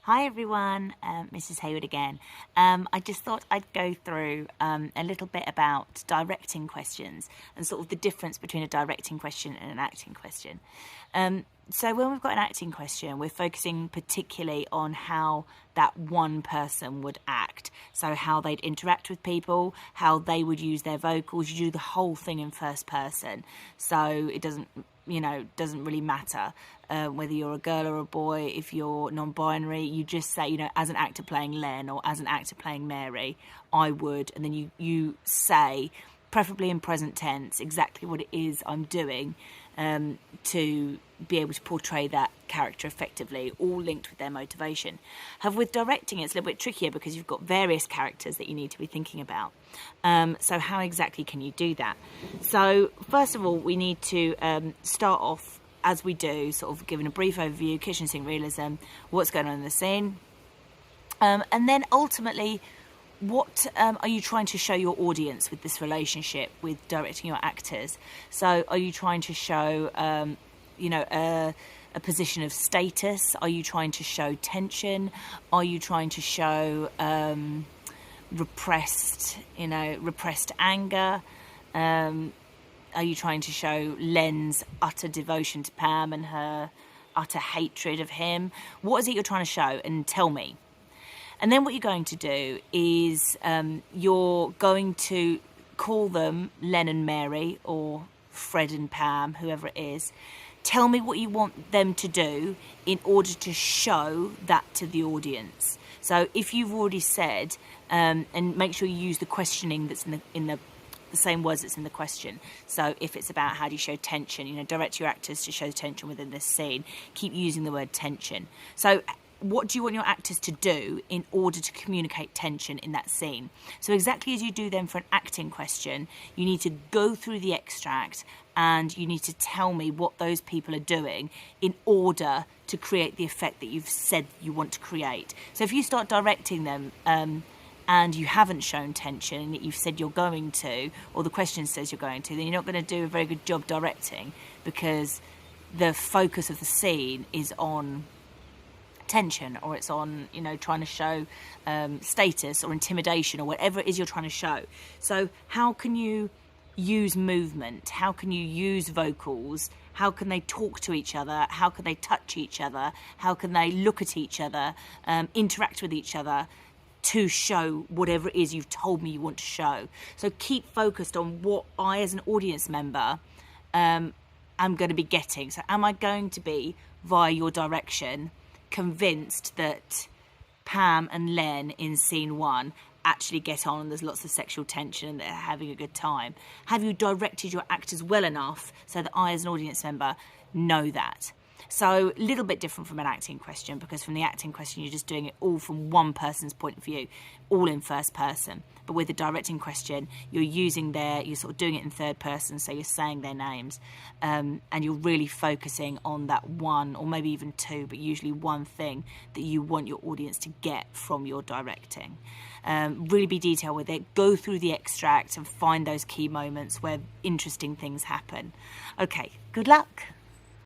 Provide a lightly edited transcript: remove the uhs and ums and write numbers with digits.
Hi everyone, Mrs. Hayward again. I just thought I'd go through a little bit about directing questions and sort of the difference between a directing question and an acting question. So when we've got an acting question, we're focusing particularly on how that one person would act. So how they'd interact with people, how they would use their vocals. You do the whole thing in first person. So it doesn't really matter whether you're a girl or a boy. If you're non-binary, you just say, as an actor playing Len or as an actor playing Mary, I would, and then you say, preferably in present tense, exactly what it is I'm doing to be able to portray that character effectively, all linked with their motivation. However, with directing, it's a little bit trickier because you've got various characters that you need to be thinking about. So how exactly can you do that? So first of all, we need to start off, as we do, sort of giving a brief overview, kitchen sink realism, what's going on in the scene. And then ultimately, what are you trying to show your audience with this relationship with directing your actors? So are you trying to show, a position of status? Are you trying to show tension? Are you trying to show repressed anger? Are you trying to show Len's utter devotion to Pam and her utter hatred of him? What is it you're trying to show? And tell me. And then what you're going to do is you're going to call them Len and Mary or Fred and Pam, whoever it is. Tell me what you want them to do in order to show that to the audience. So if you've already said, and make sure you use the questioning that's in the same words that's in the question. So if it's about how do you show tension, direct your actors to show tension within this scene, keep using the word tension. So what do you want your actors to do in order to communicate tension in that scene? So exactly as you do then for an acting question, you need to go through the extract and you need to tell me what those people are doing in order to create the effect that you've said you want to create. So if you start directing them and you haven't shown tension and you've said you're going to, or the question says you're going to, then you're not going to do a very good job directing, because the focus of the scene is on tension, or it's on trying to show status or intimidation or whatever it is you're trying to show. So how can you use movement? How can you use vocals? How can they talk to each other? How can they touch each other? How can they look at each other, interact with each other to show whatever it is you've told me you want to show? So keep focused on what I, as an audience member, am going to be getting. So am I going to be, via your direction, convinced that Pam and Len in scene 1 actually get on and there's lots of sexual tension and they're having a good time? Have you directed your actors well enough so that I, as an audience member, know that? So a little bit different from an acting question, because from the acting question you're just doing it all from one person's point of view, all in first person. But with the directing question, you're sort of doing it in third person, so you're saying their names, and you're really focusing on that one, or maybe even two, but usually one thing that you want your audience to get from your directing. Really be detailed with it. Go through the extract and find those key moments where interesting things happen. Okay, good luck.